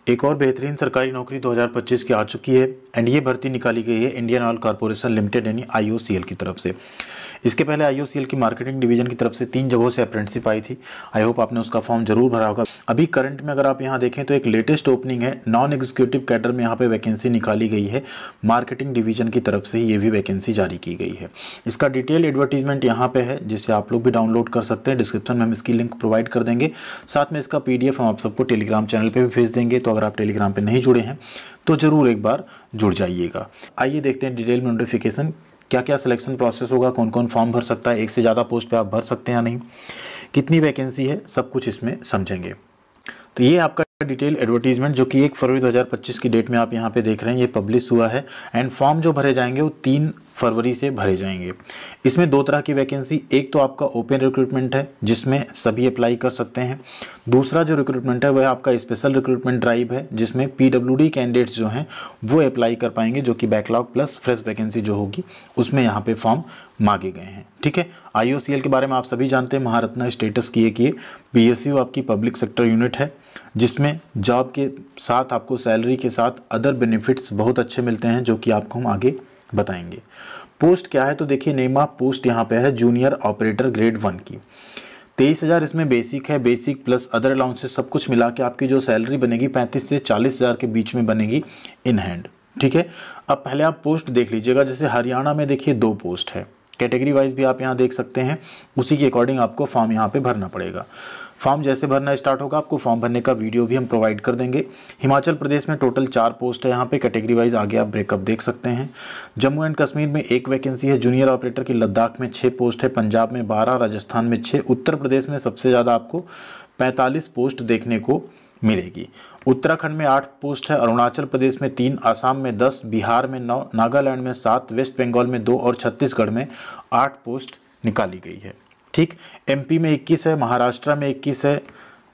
एक और बेहतरीन सरकारी नौकरी 2025 की आ चुकी है एंड ये भर्ती निकाली गई है इंडियन ऑयल कॉर्पोरेशन लिमिटेड यानी आईओसीएल की तरफ से। इसके पहले आईओसीएल की मार्केटिंग डिवीजन की तरफ से 3 जगहों से अप्रेंटिसशिप आई थी। आई होप आपने उसका फॉर्म जरूर भरा होगा। अभी करंट में अगर आप यहाँ देखें तो एक लेटेस्ट ओपनिंग है, नॉन एग्जीक्यूटिव कैडर में यहाँ पे वैकेंसी निकाली गई है। मार्केटिंग डिवीजन की तरफ से ही ये भी वैकेंसी जारी की गई है। इसका डिटेल एडवर्टीजमेंट यहाँ पे है जिसे आप लोग भी डाउनलोड कर सकते हैं। डिस्क्रिप्शन में हम इसकी लिंक प्रोवाइड कर देंगे, साथ में इसका PDF हम आप सबको टेलीग्राम चैनल पर भी भेज देंगे। तो अगर आप टेलीग्राम पर नहीं जुड़े हैं तो ज़रूर एक बार जुड़ जाइएगा। आइए देखते हैं डिटेल में नोटिफिकेशन क्या क्या सिलेक्शन प्रोसेस होगा, कौन कौन फॉर्म भर सकता है, एक से ज़्यादा पोस्ट पे आप भर सकते हैं या नहीं, कितनी वैकेंसी है, सब कुछ इसमें समझेंगे। तो ये आपका डिटेल एडवर्टीजमेंट जो कि 1 फरवरी 2025 की डेट में आप यहाँ पे देख रहे हैं, ये पब्लिश हुआ है एंड फॉर्म जो भरे जाएंगे वो 3 फरवरी से भरे जाएंगे। इसमें 2 तरह की वैकेंसी, एक तो आपका ओपन रिक्रूटमेंट है जिसमें सभी अप्लाई कर सकते हैं। दूसरा जो रिक्रूटमेंट है वह आपका स्पेशल रिक्रूटमेंट ड्राइव है जिसमें PWD कैंडिडेट्स जो हैं वो अप्लाई कर पाएंगे, जो कि बैकलॉग प्लस फ्रेश वैकेंसी जो होगी उसमें यहाँ पे फॉर्म मांगे गए हैं। ठीक है, आईओसीएल के बारे में आप सभी जानते हैं, महारत्ना स्टेटस की एक ये PSU आपकी पब्लिक सेक्टर यूनिट है जिसमें जॉब के साथ आपको सैलरी के साथ अदर बेनिफिट्स बहुत अच्छे मिलते हैं जो कि आपको हम आगे बताएंगे। पोस्ट क्या है तो देखिए, नेम ऑफ पोस्ट यहाँ पे है जूनियर ऑपरेटर ग्रेड 1 की। 23,000 इसमें बेसिक है, बेसिक प्लस अदर अलाउंसेस सब कुछ मिला के आपकी जो सैलरी बनेगी 35 से 40,000 के बीच में बनेगी इन हैंड। ठीक है, अब पहले आप पोस्ट देख लीजिएगा। जैसे हरियाणा में देखिए 2 पोस्ट है, कैटेगरी वाइज भी आप यहाँ देख सकते हैं, उसी के अकॉर्डिंग आपको फॉर्म यहाँ पे भरना पड़ेगा। फॉर्म जैसे भरना स्टार्ट होगा आपको फॉर्म भरने का वीडियो भी हम प्रोवाइड कर देंगे। हिमाचल प्रदेश में टोटल 4 पोस्ट है यहाँ पे, कैटेगरी वाइज आगे आप ब्रेकअप देख सकते हैं। जम्मू एंड कश्मीर में 1 वैकेंसी है जूनियर ऑपरेटर की, लद्दाख में 6 पोस्ट है, पंजाब में 12, राजस्थान में 6, उत्तर प्रदेश में सबसे ज़्यादा आपको 45 पोस्ट देखने को मिलेगी। उत्तराखंड में 8 पोस्ट है, अरुणाचल प्रदेश में 3, आसाम में 10, बिहार में 9, नागालैंड में 7, वेस्ट बंगाल में 2 और छत्तीसगढ़ में 8 पोस्ट निकाली गई है। ठीक, MP में 21 है, महाराष्ट्र में 21 है,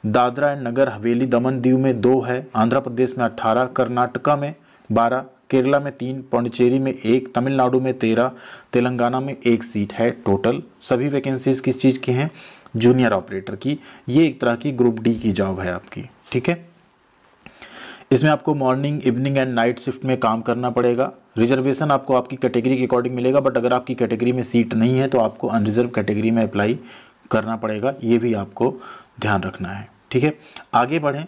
दादरा एंड नगर हवेली दमन दीव में 2 है, आंध्र प्रदेश में 18, कर्नाटका में 12, केरला में 3, पौंडीचेरी में 1, तमिलनाडु में 13, तेलंगाना में 1 सीट है। टोटल सभी वैकेंसीज किस चीज़ की हैं? जूनियर ऑपरेटर की। ये एक तरह की ग्रुप D की जॉब है आपकी। ठीक है, इसमें आपको morning, evening and night shift में काम करना पड़ेगा। रिजर्वेशन आपको आपकी कैटेगरी के अकॉर्डिंग मिलेगा, बट अगर आपकी कैटेगरी में सीट नहीं है तो आपको अनरिजर्व कैटेगरी में अप्लाई करना पड़ेगा, ये भी आपको ध्यान रखना है। ठीक है, आगे बढ़ें।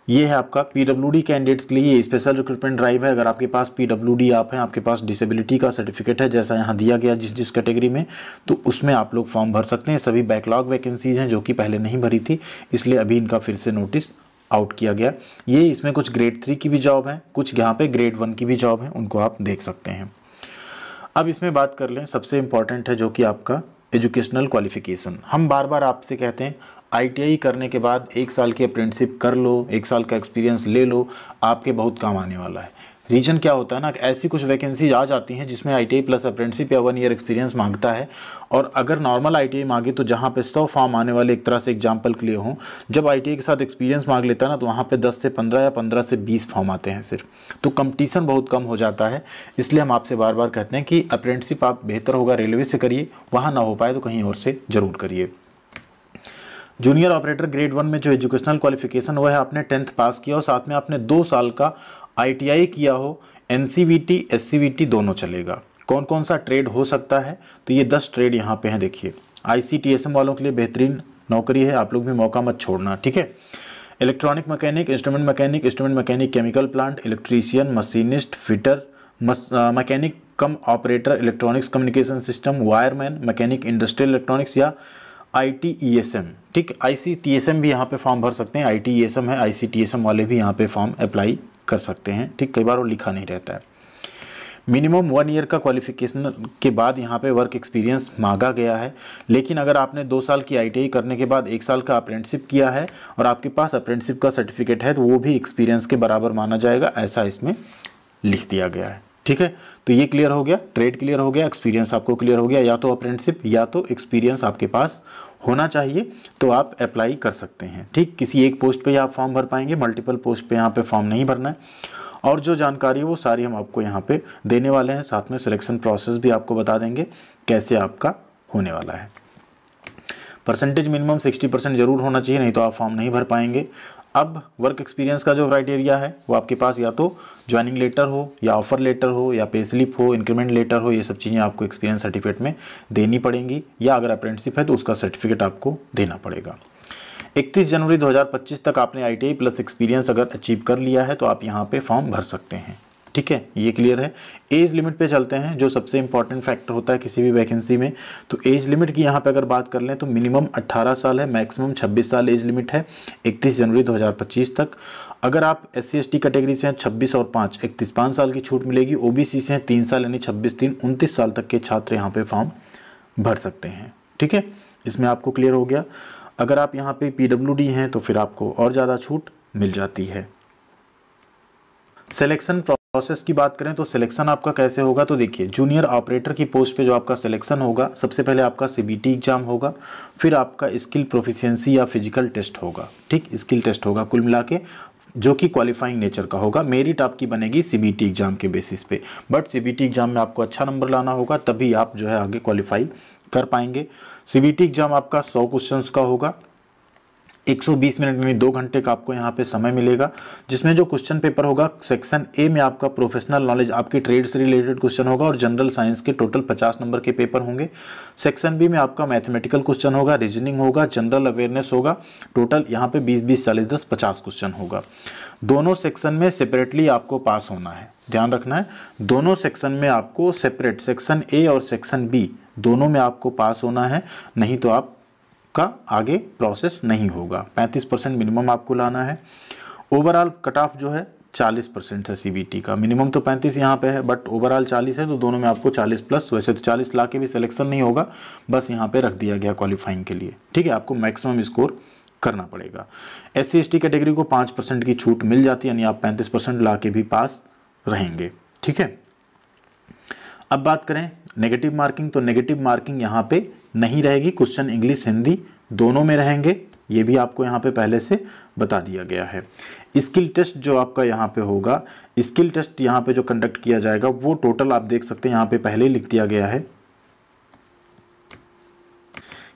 ये है आपका PWD कैंडिडेट्स के लिए स्पेशल रिक्रूटमेंट ड्राइव है। अगर आपके पास PWD आप हैं, आपके पास डिसेबिलिटी का सर्टिफिकेट है जैसा यहाँ दिया गया जिस कैटेगरी में, तो उसमें आप लोग फॉर्म भर सकते हैं। सभी बैकलॉग वैकेंसीज हैं जो कि पहले नहीं भरी थी, इसलिए अभी इनका फिर से नोटिस आउट किया गया। ये इसमें कुछ ग्रेड 3 की भी जॉब है, कुछ यहाँ पे ग्रेड 1 की भी जॉब है, उनको आप देख सकते हैं। अब इसमें बात कर लें, सबसे इम्पॉर्टेंट है जो कि आपका एजुकेशनल क्वालिफिकेशन। हम बार बार आपसे कहते हैं ITI करने के बाद 1 साल की अप्रेंटिसशिप कर लो, 1 साल का एक्सपीरियंस ले लो, आपके बहुत काम आने वाला है। रीजन क्या होता है ना, ऐसी कुछ वैकेंसीज आ जाती हैं जिसमें ITI प्लस अप्रेंटिसशिप या 1 ईयर एक्सपीरियंस मांगता है, और अगर नॉर्मल ITI मांगे तो जहाँ पे 100 फॉर्म आने वाले, एक तरह से एग्जाम्पल के लिए हों, जब ITI के साथ एक्सपीरियंस मांग लेता है ना तो वहाँ पे 10 से 15 या 15 से 20 फॉर्म आते हैं सिर्फ, तो कंपटीशन बहुत कम हो जाता है। इसलिए हम आपसे बार बार कहते हैं कि अप्रेंटिसशिप आप बेहतर होगा रेलवे से करिए, वहाँ ना हो पाए तो कहीं और से ज़रूर करिए। जूनियर ऑपरेटर ग्रेड 1 में जो एजुकेशनल क्वालिफिकेशन वो है आपने 10th पास किया हो, साथ में आपने 2 साल का ITI किया हो, NCVT SCVT दोनों चलेगा। कौन कौन सा ट्रेड हो सकता है तो ये 10 ट्रेड यहाँ पे हैं। देखिए, ICTSM वालों के लिए बेहतरीन नौकरी है, आप लोग भी मौका मत छोड़ना। ठीक है, electronic mechanic, instrument mechanic, chemical plant, electrician, machinist, fitter, mechanic कम operator, electronics communication system, wireman, mechanic industrial electronics या ITESM। ठीक, ICTSM भी यहाँ पे फॉर्म भर सकते हैं। ITESM है, ICTSM वाले भी यहाँ पे फॉर्म अप्लाई कर सकते हैं। ठीक, कई बार वो लिखा नहीं रहता है। मिनिमम 1 ईयर का क्वालिफिकेशन के बाद यहाँ पे वर्क एक्सपीरियंस मांगा गया है, लेकिन अगर आपने 2 साल की ITI करने के बाद 1 साल का अप्रेंटिसशिप किया है और आपके पास अप्रेंटिसशिप का सर्टिफिकेट है तो वो भी एक्सपीरियंस के बराबर माना जाएगा, ऐसा इसमें लिख दिया गया है। ठीक है, तो ये क्लियर हो गया, ट्रेड क्लियर हो गया, एक्सपीरियंस आपको क्लियर हो गया। या तो अप्रेंटिसशिप या तो एक्सपीरियंस आपके पास होना चाहिए तो आप अप्लाई कर सकते हैं। ठीक, किसी एक पोस्ट पे आप फॉर्म भर पाएंगे, मल्टीपल पोस्ट पे यहाँ पे फॉर्म नहीं भरना है। और जो जानकारी है वो सारी हम आपको यहाँ पे देने वाले हैं, साथ में सिलेक्शन प्रोसेस भी आपको बता देंगे कैसे आपका होने वाला है। परसेंटेज मिनिमम 60% जरूर होना चाहिए, नहीं तो आप फॉर्म नहीं भर पाएंगे। अब वर्क एक्सपीरियंस का जो क्राइटेरिया है वो आपके पास या तो ज्वाइनिंग लेटर हो या ऑफर लेटर हो या पे स्लिप हो, इंक्रीमेंट लेटर हो, ये सब चीज़ें आपको एक्सपीरियंस सर्टिफिकेट में देनी पड़ेंगी, या अगर अप्रेंटिसशिप है तो उसका सर्टिफिकेट आपको देना पड़ेगा। 31 जनवरी 2025 तक आपने ITI प्लस एक्सपीरियंस अगर अचीव कर लिया है तो आप यहाँ पे फॉर्म भर सकते हैं। ठीक है, ये क्लियर है। एज लिमिट पे चलते हैं, जो सबसे इंपॉर्टेंट फैक्टर होता है किसी भी वैकेंसी में। तो एज लिमिट की यहाँ पे अगर बात कर लें तो मिनिमम 18 साल है, मैक्सिमम 26 साल एज लिमिट है 31 जनवरी 2025 तक। अगर आप SC/ST कैटेगरी से हैं 26 और 5 31 5 साल की छूट मिलेगी। OBC से हैं 3 साल यानी 26 3 29 साल तक के छात्र यहाँ पे फॉर्म भर सकते हैं। ठीक है, इसमें आपको क्लियर हो गया। अगर आप यहाँ पे PWD हैं तो फिर आपको और ज़्यादा छूट मिल जाती है। सिलेक्शन प्रोसेस की बात करें तो सिलेक्शन आपका कैसे होगा, तो देखिए जूनियर ऑपरेटर की पोस्ट पे जो आपका सिलेक्शन होगा, सबसे पहले आपका CBT एग्जाम होगा, फिर आपका स्किल प्रोफिशिएंसी या फिजिकल टेस्ट होगा। ठीक, स्किल टेस्ट होगा कुल मिला के, जो कि क्वालिफाइंग नेचर का होगा। मेरिट आपकी बनेगी CBT एग्जाम के बेसिस पे, बट CBT एग्जाम में आपको अच्छा नंबर लाना होगा, तभी आप जो है आगे क्वालिफाई कर पाएंगे। CBT एग्जाम आपका 100 क्वेश्चंस का होगा, 120 मिनट यानी 2 घंटे का आपको यहाँ पे समय मिलेगा, जिसमें जो क्वेश्चन पेपर होगा सेक्शन ए में आपका प्रोफेशनल नॉलेज, आपके ट्रेड से रिलेटेड क्वेश्चन होगा और जनरल साइंस के टोटल 50 नंबर के पेपर होंगे। सेक्शन बी में आपका मैथमेटिकल क्वेश्चन होगा, रीजनिंग होगा, जनरल अवेयरनेस होगा। टोटल यहाँ पे 20-20 40 10 50 क्वेश्चन होगा। दोनों सेक्शन में सेपरेटली आपको पास होना है, ध्यान रखना है। दोनों सेक्शन में आपको सेपरेट, सेक्शन ए और सेक्शन बी दोनों में आपको पास होना है, नहीं तो आप का आगे प्रोसेस नहीं होगा। 35% मिनिमम आपको लाना है। ओवरऑल कट ऑफ जो है 40% है CBT का, मिनिमम तो 35 यहाँ पे है बट ओवरऑल 40 है, तो दोनों में आपको 40 प्लस, वैसे तो 40 ला के भी सिलेक्शन नहीं होगा, बस यहाँ पे रख दिया गया क्वालिफाइंग के लिए। ठीक है, आपको मैक्सिमम स्कोर करना पड़ेगा। SC/ST कैटेगरी को 5% की छूट मिल जाती है, यानी आप 35% ला के भी पास रहेंगे। ठीक है, अब बात करें नेगेटिव मार्किंग, तो नेगेटिव मार्किंग यहाँ पे नहीं रहेगी, क्वेश्चन इंग्लिश हिंदी दोनों में रहेंगे, ये भी आपको यहाँ पे पहले से बता दिया गया है। स्किल टेस्ट जो आपका यहाँ पे होगा, स्किल टेस्ट यहाँ पे जो कंडक्ट किया जाएगा वो टोटल आप देख सकते हैं यहाँ पे पहले ही लिख दिया गया है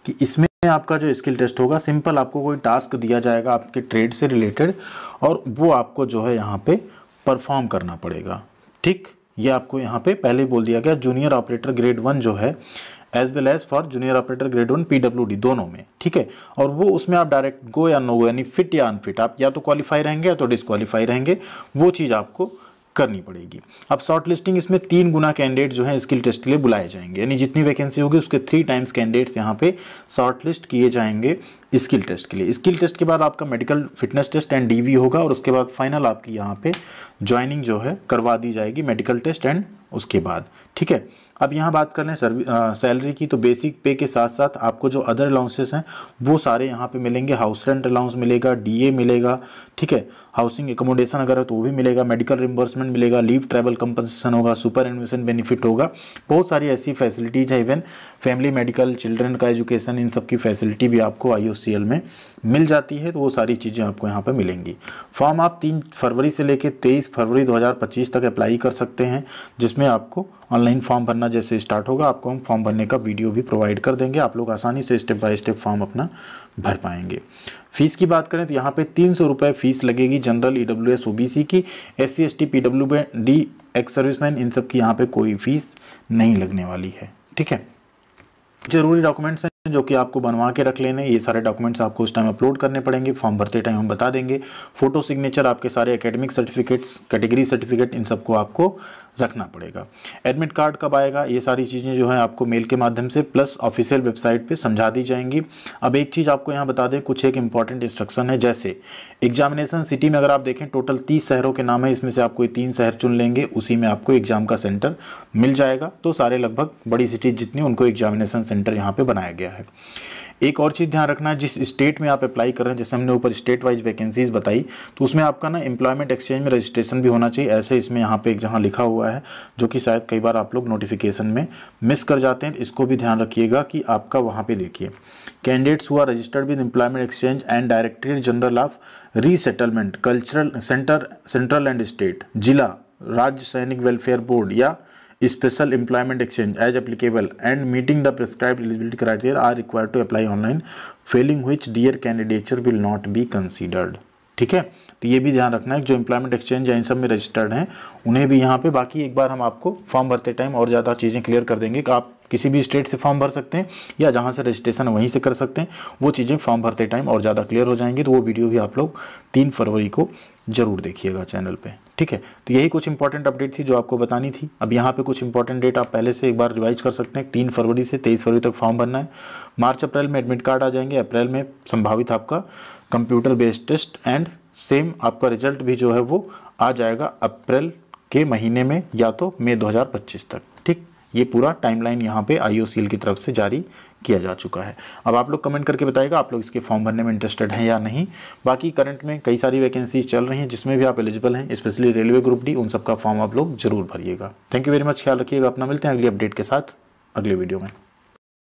कि इसमें आपका जो स्किल टेस्ट होगा, सिंपल आपको कोई टास्क दिया जाएगा आपके ट्रेड से रिलेटेड और वो आपको जो है यहाँ पे परफॉर्म करना पड़ेगा। ठीक, ये आपको यहाँ पे पहले ही बोल दिया गया। जूनियर ऑपरेटर ग्रेड 1 जो है as well as for junior operator grade 1 PWD दोनों में। ठीक है, और वो उसमें आप डायरेक्ट गो या नो गो, यानी फिट या अनफिट, आप या तो क्वालिफाई रहेंगे या तो डिस्क्वालीफाई रहेंगे, वो चीज़ आपको करनी पड़ेगी। अब शॉर्ट लिस्टिंग, इसमें 3 गुना कैंडिडेट जो है स्किल टेस्ट के लिए बुलाए जाएंगे, यानी जितनी वैकेंसी होगी उसके 3 टाइम्स कैंडिडेट्स यहाँ पे शॉर्ट लिस्ट किए जाएंगे स्किल टेस्ट के लिए। स्किल टेस्ट के बाद आपका medical fitness test and DV होगा और उसके बाद फाइनल आपकी यहाँ पे ज्वाइनिंग जो है करवा दी जाएगी, मेडिकल टेस्ट एंड उसके बाद। ठीक है, अब यहाँ बात कर लें सैलरी की, तो बेसिक पे के साथ साथ आपको जो अदर अलाउंसेस हैं वो सारे यहाँ पे मिलेंगे। हाउस रेंट अलाउंस मिलेगा, DA मिलेगा, ठीक है, हाउसिंग एकोमोडेशन अगर है तो वो भी मिलेगा, मेडिकल रिम्बर्समेंट मिलेगा, लीव ट्रैवल कंपनसेशन होगा, सुपर एनुएशन बेनिफिट होगा, बहुत सारी ऐसी फैसिलिटीज़ है। इवन फैमिली मेडिकल, चिल्ड्रन का एजुकेशन, इन सब की फैसिलिटी भी आपको IOCL में मिल जाती है, तो वो सारी चीज़ें आपको यहाँ पर मिलेंगी। फॉर्म आप 3 फरवरी से लेकर 23 फरवरी 2025 तक अप्लाई कर सकते हैं, जिसमें आपको ऑनलाइन फॉर्म भरना जैसे स्टार्ट होगा आपको हम फॉर्म भरने का वीडियो भी प्रोवाइड कर देंगे, आप लोग आसानी से स्टेप बाय स्टेप फॉर्म अपना भर पाएंगे। फीस की बात करें तो यहाँ पे 300 रुपये फीस लगेगी जनरल, EWS OBC की। SC/ST PWD एक्स सर्विसमैन, इन सब की यहाँ पे कोई फीस नहीं लगने वाली है। ठीक है, जरूरी डॉक्यूमेंट्स हैं जो कि आपको बनवा के रख लेने, ये सारे डॉक्यूमेंट्स आपको उस टाइम अपलोड करने पड़ेंगे, फॉर्म भरते टाइम हम बता देंगे। फोटो सिग्नेचर, आपके सारे एकेडमिक सर्टिफिकेट्स, कैटेगरी सर्टिफिकेट, इन सबको आपको रखना पड़ेगा। एडमिट कार्ड कब आएगा, ये सारी चीज़ें जो है आपको मेल के माध्यम से प्लस ऑफिशियल वेबसाइट पे समझा दी जाएंगी। अब एक चीज़ आपको यहाँ बता दें, कुछ एक इंपॉर्टेंट इंस्ट्रक्शन है, जैसे एग्जामिनेशन सिटी में अगर आप देखें टोटल 30 शहरों के नाम है, इसमें से आप कोई 3 शहर चुन लेंगे, उसी में आपको एग्जाम का सेंटर मिल जाएगा। तो सारे लगभग बड़ी सिटी जितनी, उनको एग्जामिनेशन सेंटर यहाँ पे बनाया गया है। एक और चीज़ ध्यान रखना है, जिस स्टेट में आप अप्लाई कर रहे हैं, जैसे हमने ऊपर स्टेट वाइज वैकेंसीज बताई, तो उसमें आपका ना एम्प्लॉयमेंट एक्सचेंज में रजिस्ट्रेशन भी होना चाहिए। ऐसे इसमें यहाँ पे एक जहाँ लिखा हुआ है, जो कि शायद कई बार आप लोग नोटिफिकेशन में मिस कर जाते हैं, इसको भी ध्यान रखिएगा कि आपका वहाँ पे देखिए candidates who are registered with employment exchange and directorate general of resettlement, cultural central and state, Zila, Rajya Sainik welfare board या special employment exchange as applicable and meeting the prescribed eligibility criteria are required to apply online, failing which their candidature will not be considered. ठीक है। तो ये भी ध्यान रखना है जो एम्प्लॉयमेंट एक्सचेंज या इन सब में रजिस्टर्ड हैं उन्हें भी यहाँ पे, बाकी एक बार हम आपको फॉर्म भरते टाइम और ज़्यादा चीज़ें क्लियर कर देंगे कि आप किसी भी स्टेट से फॉर्म भर सकते हैं या जहाँ से रजिस्ट्रेशन वहीं से कर सकते हैं, वो चीज़ें फॉर्म भरते टाइम और ज़्यादा क्लियर हो जाएंगी। तो वो वीडियो भी आप लोग 3 फरवरी को जरूर देखिएगा चैनल पे, ठीक है। तो यही कुछ इंपॉर्टेंट अपडेट थी जो आपको बतानी थी। अब यहाँ पे कुछ इंपॉर्टेंट डेट आप पहले से एक बार रिवाइज कर सकते हैं। 3 फरवरी से 23 फरवरी तक फॉर्म भरना है। मार्च अप्रैल में एडमिट कार्ड आ जाएंगे। अप्रैल में संभावित आपका computer based test and same आपका रिजल्ट भी जो है वो आ जाएगा अप्रैल के महीने में या तो मई 2025 तक, ठीक। ये पूरा टाइमलाइन यहाँ पे IOCL की तरफ से जारी किया जा चुका है। अब आप लोग कमेंट करके बताइएगा आप लोग इसके फॉर्म भरने में इंटरेस्टेड हैं या नहीं। बाकी करंट में कई सारी वैकेंसी चल रही हैं जिसमें भी आप एलिजिबल हैं, स्पेशली रेलवे ग्रुप डी, उन सबका फॉर्म आप लोग जरूर भरिएगा। थैंक यू वेरी मच, ख्याल रखिएगा अपना। मिलते हैं अगली अपडेट के साथ अगले वीडियो में।